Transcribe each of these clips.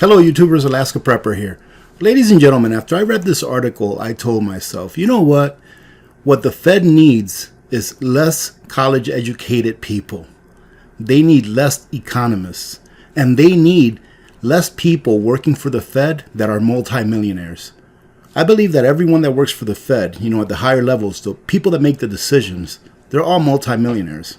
Hello YouTubers, Alaska Prepper here. Ladies and gentlemen, after I read this article, I told myself, you know what? What the Fed needs is less college educated people. They need less economists. And they need less people working for the Fed that are multimillionaires. I believe that everyone that works for the Fed, at the higher levels, the people that make the decisions, they're all multimillionaires.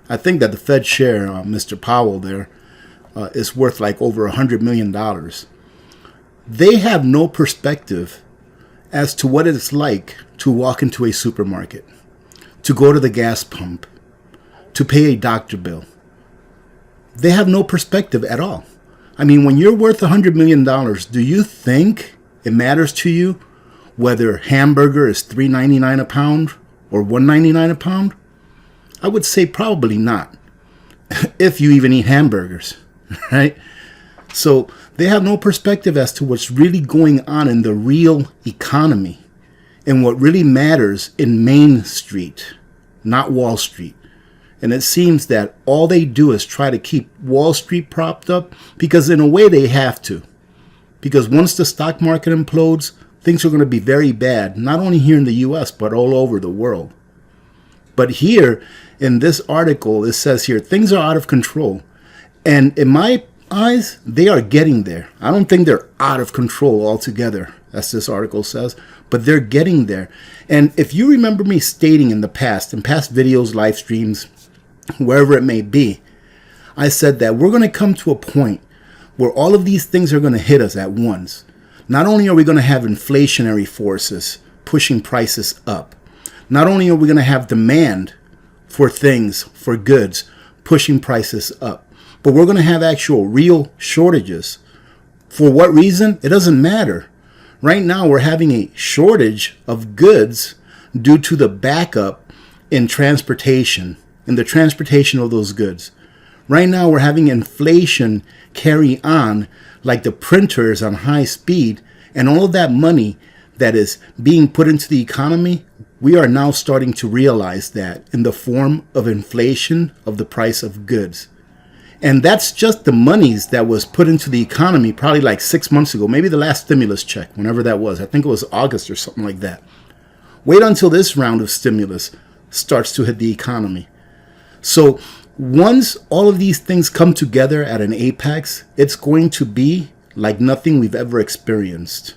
I think that the Fed chair, Mr. Powell there, is worth like over $100 million. They have no perspective as to what it's like to walk into a supermarket, to go to the gas pump, to pay a doctor bill. They have no perspective at all. I mean, when you're worth $100 million, do you think it matters to you whether hamburger is $3.99 a pound or $1.99 a pound? I would say probably not, if you even eat hamburgers. Right? So they have no perspective as to what's really going on in the real economy and what really matters in Main Street, not Wall Street. And it seems that all they do is try to keep Wall Street propped up because in a way they have to. Because once the stock market implodes, things are going to be very bad, not only here in the US, but all over the world. But here in this article, it says here, things are out of control. And in my eyes, they are getting there. I don't think they're out of control altogether, as this article says, but they're getting there. And if you remember me stating in past videos, live streams, wherever it may be, I said that we're going to come to a point where all of these things are going to hit us at once. Not only are we going to have inflationary forces pushing prices up, not only are we going to have demand for things, for goods, pushing prices up, but we're going to have actual real shortages. For what reason? It doesn't matter. Right now, we're having a shortage of goods due to the backup in transportation, in the transportation of those goods. Right now, we're having inflation carry on like the printers on high speed, and all of that money that is being put into the economy, we are now starting to realize that in the form of inflation of the price of goods. And that's just the monies that was put into the economy probably like 6 months ago, maybe the last stimulus check, whenever that was. I think it was August or something like that. Wait until this round of stimulus starts to hit the economy. So once all of these things come together at an apex, it's going to be like nothing we've ever experienced.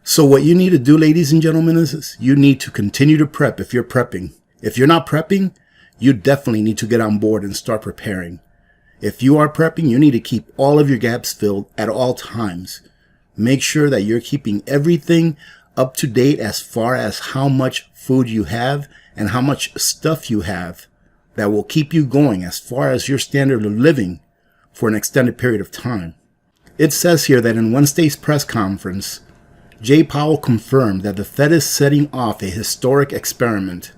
So what you need to do, ladies and gentlemen, is you need to continue to prep if you're prepping. If you're not prepping, you definitely need to get on board and start preparing. If you are prepping, you need to keep all of your gaps filled at all times. Make sure that you're keeping everything up to date as far as how much food you have and how much stuff you have that will keep you going as far as your standard of living for an extended period of time. It says here that in Wednesday's press conference, Jay Powell confirmed that the Fed is setting off a historic experiment.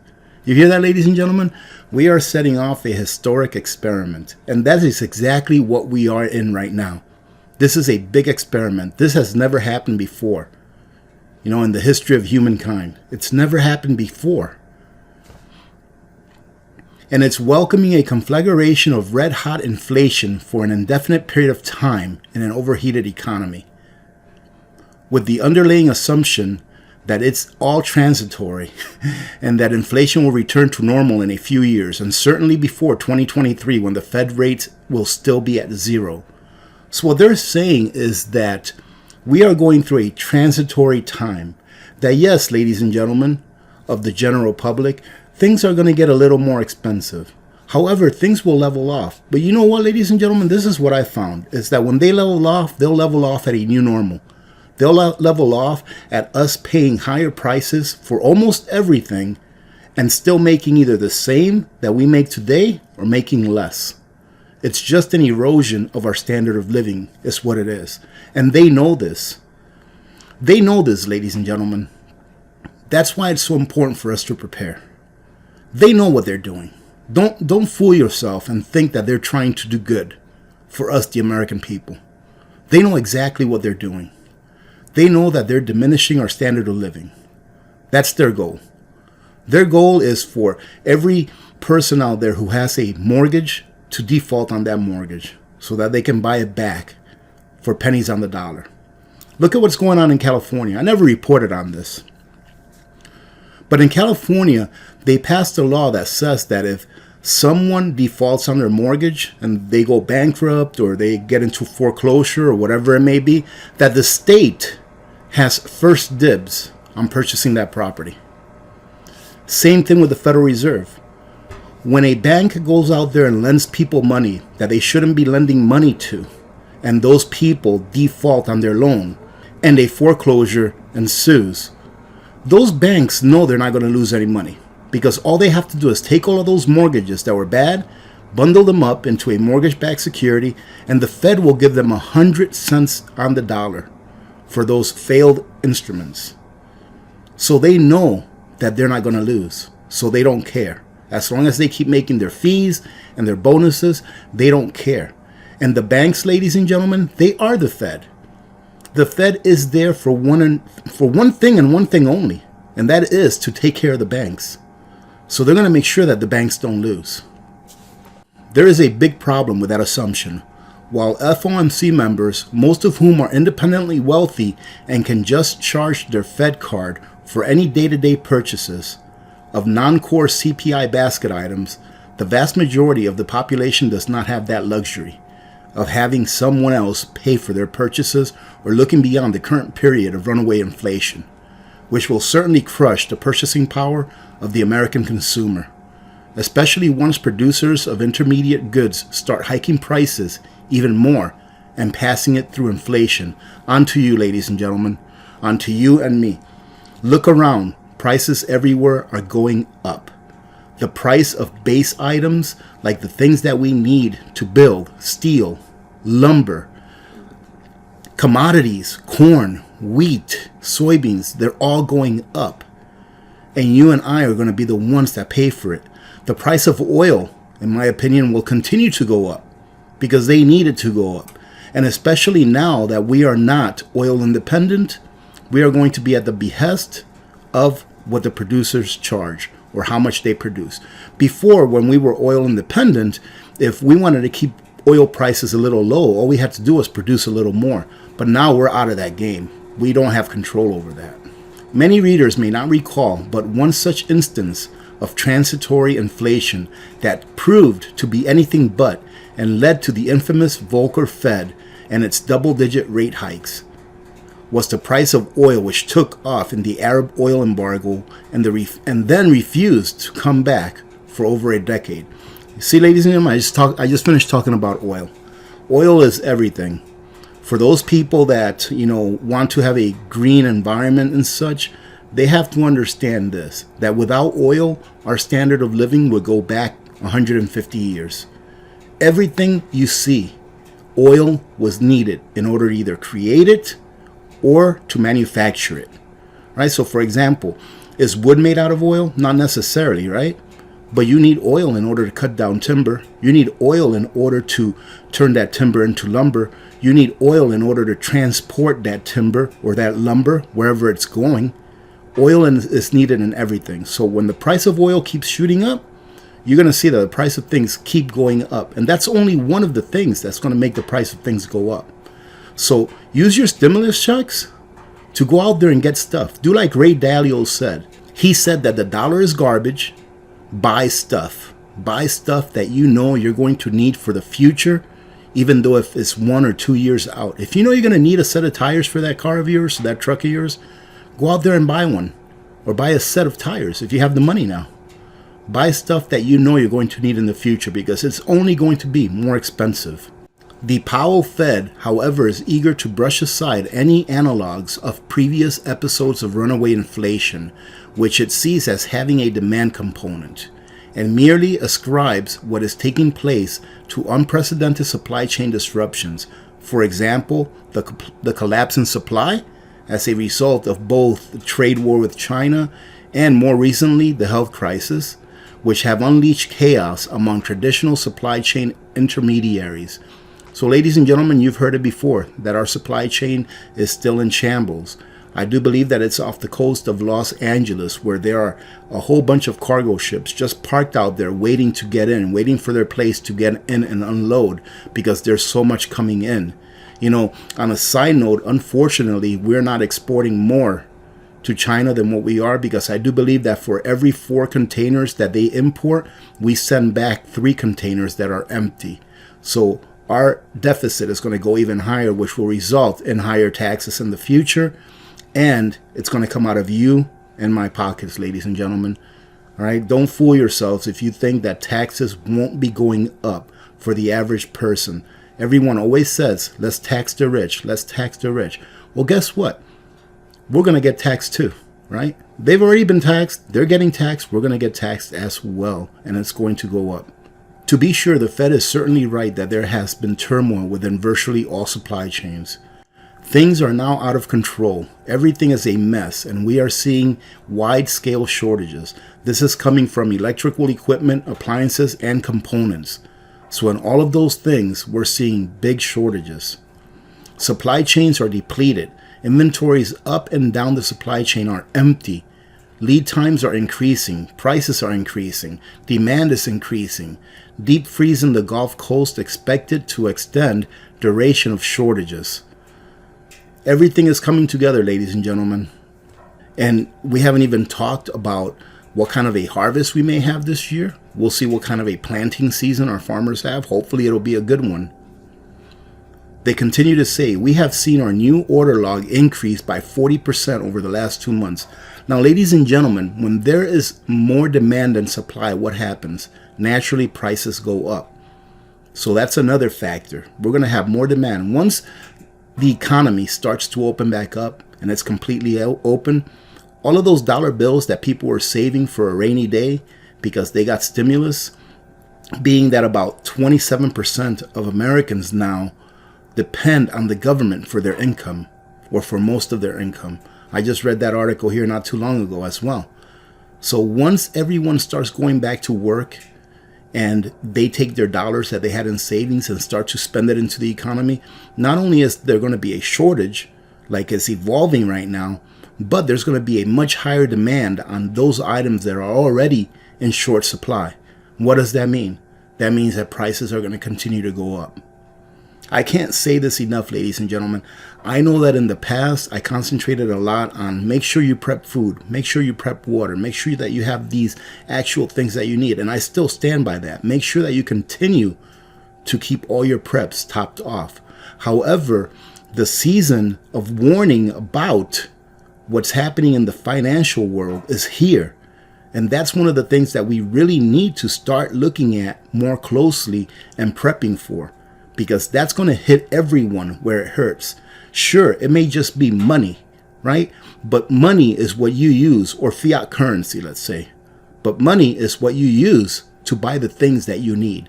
You hear that, ladies and gentlemen? We are setting off a historic experiment. And that is exactly what we are in right now. This is a big experiment. This has never happened before. In the history of humankind. It's never happened before. And it's welcoming a conflagration of red-hot inflation for an indefinite period of time in an overheated economy, with the underlying assumption that it's all transitory and that inflation will return to normal in a few years, and certainly before 2023 when the Fed rates will still be at zero. So what they're saying is that we are going through a transitory time. That yes, ladies and gentlemen of the general public, things are going to get a little more expensive. However, things will level off. But you know what, ladies and gentlemen, this is what I found, is that when they level off, they'll level off at a new normal. They'll level off at us paying higher prices for almost everything and still making either the same that we make today or making less. It's just an erosion of our standard of living is what it is. And they know this. They know this, ladies and gentlemen. That's why it's so important for us to prepare. They know what they're doing. Don't fool yourself and think that they're trying to do good for us, the American people. They know exactly what they're doing. They know that they're diminishing our standard of living. That's their goal. Their goal is for every person out there who has a mortgage to default on that mortgage so that they can buy it back for pennies on the dollar. Look at what's going on in California. I never reported on this. But in California, they passed a law that says that if someone defaults on their mortgage and they go bankrupt or they get into foreclosure or whatever it may be, that the state has first dibs on purchasing that property. Same thing with the Federal Reserve. When a bank goes out there and lends people money that they shouldn't be lending money to, and those people default on their loan, and a foreclosure ensues, those banks know they're not going to lose any money, because all they have to do is take all of those mortgages that were bad, bundle them up into a mortgage-backed security, and the Fed will give them 100 cents on the dollar for those failed instruments. So they know that they're not going to lose, so they don't care. As long as they keep making their fees and their bonuses, they don't care. And the banks, ladies and gentlemen, they are the Fed. The Fed is there for one thing and one thing only, and that is to take care of the banks. So they're going to make sure that the banks don't lose. There is a big problem with that assumption. While FOMC members, most of whom are independently wealthy and can just charge their Fed card for any day-to-day purchases of non-core CPI basket items, the vast majority of the population does not have that luxury of having someone else pay for their purchases or looking beyond the current period of runaway inflation, which will certainly crush the purchasing power of the American consumer, especially once producers of intermediate goods start hiking prices even more and passing it through inflation onto you, ladies and gentlemen, onto you and me. Look around. Prices everywhere are going up. The price of base items, like the things that we need to build, steel, lumber, commodities, corn, wheat, soybeans, they're all going up. And you and I are going to be the ones that pay for it. The price of oil, in my opinion, will continue to go up because they need it to go up. And especially now that we are not oil independent, we are going to be at the behest of what the producers charge or how much they produce. Before, when we were oil independent, if we wanted to keep oil prices a little low, all we had to do was produce a little more. But now we're out of that game. We don't have control over that. Many readers may not recall but one such instance of transitory inflation that proved to be anything but and led to the infamous Volcker Fed and its double-digit rate hikes was the price of oil, which took off in the Arab oil embargo and then refused to come back for over a decade. See, ladies and gentlemen, I just finished talking about oil. Oil is everything. For those people that, want to have a green environment and such, they have to understand this, that without oil, our standard of living would go back 150 years. Everything you see, oil was needed in order to either create it or to manufacture it, right? So for example, is wood made out of oil? Not necessarily, right? But you need oil in order to cut down timber. You need oil in order to turn that timber into lumber. You need oil in order to transport that timber or that lumber wherever it's going. Oil is needed in everything. So when the price of oil keeps shooting up, you're going to see that the price of things keep going up. And that's only one of the things that's going to make the price of things go up. So use your stimulus checks to go out there and get stuff. Do like Ray Dalio said. He said that the dollar is garbage. Buy stuff. Buy stuff that you know you're going to need for the future, even though if it's 1 or 2 years out. If you know you're going to need a set of tires for that car of yours, that truck of yours, go out there and buy one. Or buy a set of tires if you have the money now. Buy stuff that you know you're going to need in the future because it's only going to be more expensive. The Powell Fed, however, is eager to brush aside any analogs of previous episodes of runaway inflation, which it sees as having a demand component, and merely ascribes what is taking place to unprecedented supply chain disruptions. For example, the collapse in supply as a result of both the trade war with China and more recently the health crisis, which have unleashed chaos among traditional supply chain intermediaries. So ladies and gentlemen, you've heard it before that our supply chain is still in shambles. I do believe that it's off the coast of Los Angeles, where there are a whole bunch of cargo ships just parked out there waiting to get in, waiting for their place to get in and unload because there's so much coming in. You know, on a side note, unfortunately, we're not exporting more to China than what we are, because I do believe that for every 4 containers that they import, we send back 3 containers that are empty. So our deficit is going to go even higher, which will result in higher taxes in the future. And it's going to come out of you and my pockets, ladies and gentlemen. All right. Don't fool yourselves if you think that taxes won't be going up for the average person. Everyone always says, let's tax the rich. Let's tax the rich. Well, guess what? We're going to get taxed too, right? They've already been taxed. They're getting taxed. We're going to get taxed as well. And it's going to go up. To be sure, the Fed is certainly right that there has been turmoil within virtually all supply chains. Things are now out of control. Everything is a mess, and we are seeing wide-scale shortages. This is coming from electrical equipment, appliances, and components. So in all of those things, we're seeing big shortages. Supply chains are depleted. Inventories up and down the supply chain are empty. Lead times are increasing. Prices are increasing. Demand is increasing. Deep freeze in the Gulf Coast expected to extend duration of shortages. Everything is coming together, ladies and gentlemen. And we haven't even talked about what kind of a harvest we may have this year. We'll see what kind of a planting season our farmers have. Hopefully it'll be a good one. They continue to say, we have seen our new order log increase by 40% over the last 2 months. Now, ladies and gentlemen, when there is more demand than supply, what happens? Naturally, prices go up. So that's another factor. We're going to have more demand. Once the economy starts to open back up and it's completely open, all of those dollar bills that people were saving for a rainy day because they got stimulus, being that about 27% of Americans now depend on the government for their income, or for most of their income. I just read that article here not too long ago as well. So once everyone starts going back to work and they take their dollars that they had in savings and start to spend it into the economy, not only is there going to be a shortage, like it's evolving right now, but there's going to be a much higher demand on those items that are already in short supply. What does that mean? That means that prices are going to continue to go up. I can't say this enough, ladies and gentlemen. I know that in the past, I concentrated a lot on make sure you prep food, make sure you prep water, make sure that you have these actual things that you need. And I still stand by that. Make sure that you continue to keep all your preps topped off. However, the season of warning about what's happening in the financial world is here. And that's one of the things that we really need to start looking at more closely and prepping for. Because that's going to hit everyone where it hurts. Sure, it may just be money, right? But money is what you use, or fiat currency, let's say. But money is what you use to buy the things that you need.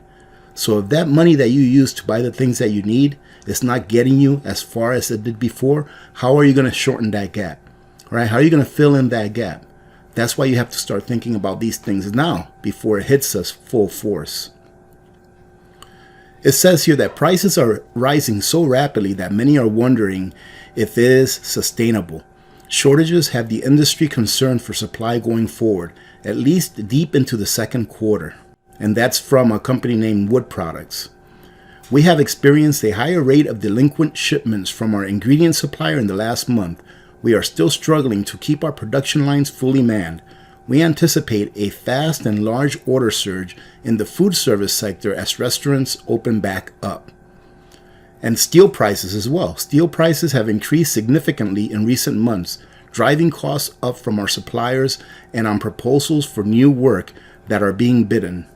So if that money that you use to buy the things that you need is not getting you as far as it did before, how are you going to shorten that gap, right? How are you going to fill in that gap? That's why you have to start thinking about these things now before it hits us full force. It says here that prices are rising so rapidly that many are wondering if it is sustainable. Shortages have the industry concerned for supply going forward, at least deep into the second quarter. And that's from a company named Wood Products. We have experienced a higher rate of delinquent shipments from our ingredient supplier in the last month. We are still struggling to keep our production lines fully manned. We anticipate a fast and large order surge in the food service sector as restaurants open back up. And steel prices as well. Steel prices have increased significantly in recent months, driving costs up from our suppliers and on proposals for new work that are being bidden.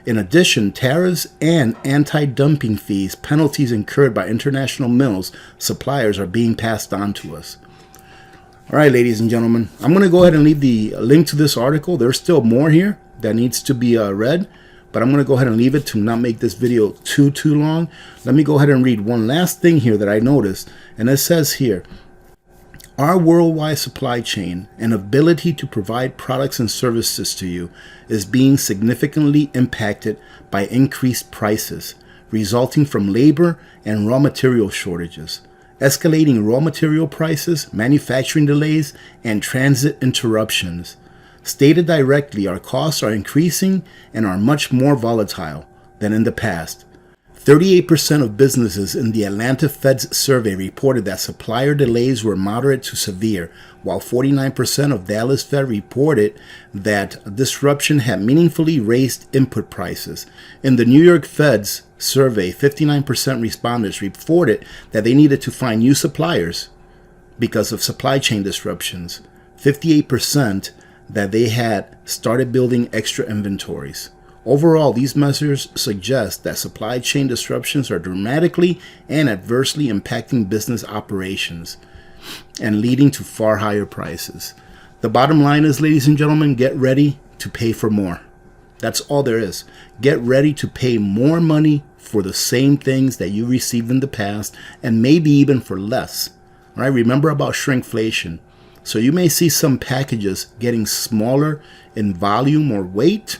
In addition, tariffs and anti-dumping fees, penalties incurred by international mills, suppliers are being passed on to us. All right, ladies and gentlemen, I'm going to go ahead and leave the link to this article. There's still more here that needs to be read, but I'm going to go ahead and leave it to not make this video too long. Let me go ahead and read one last thing here that I noticed, and it says here, our worldwide supply chain and ability to provide products and services to you is being significantly impacted by increased prices, resulting from labor and raw material shortages. escalating raw material prices, manufacturing delays, and transit interruptions. Stated directly, our costs are increasing and are much more volatile than in the past. 38% of businesses in the Atlanta Fed's survey reported that supplier delays were moderate to severe, while 49% of Dallas Fed reported that disruption had meaningfully raised input prices. In the New York Fed's survey, 59% respondents reported that they needed to find new suppliers because of supply chain disruptions. 58% that they had started building extra inventories. Overall, these measures suggest that supply chain disruptions are dramatically and adversely impacting business operations and leading to far higher prices. The bottom line is, ladies and gentlemen, get ready to pay for more. That's all there is. Get ready to pay more money for the same things that you received in the past, and maybe even for less. All right? Remember about shrinkflation. So you may see some packages getting smaller in volume or weight,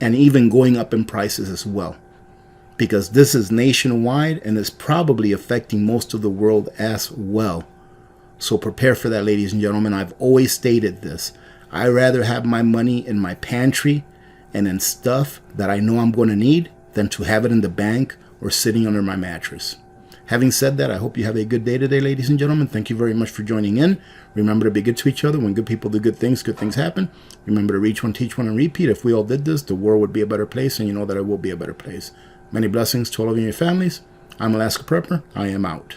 and even going up in prices as well, because this is nationwide and is probably affecting most of the world as well. So prepare for that, ladies and gentlemen. I've always stated this. I'd rather have my money in my pantry and in stuff that I know I'm going to need than to have it in the bank or sitting under my mattress. Having said that, I hope you have a good day today, ladies and gentlemen. Thank you very much for joining in. Remember to be good to each other. When good people do good things happen. Remember to reach one, teach one, and repeat. If we all did this, the world would be a better place, and you know that it will be a better place. Many blessings to all of you and your families. I'm Alaska Prepper. I am out.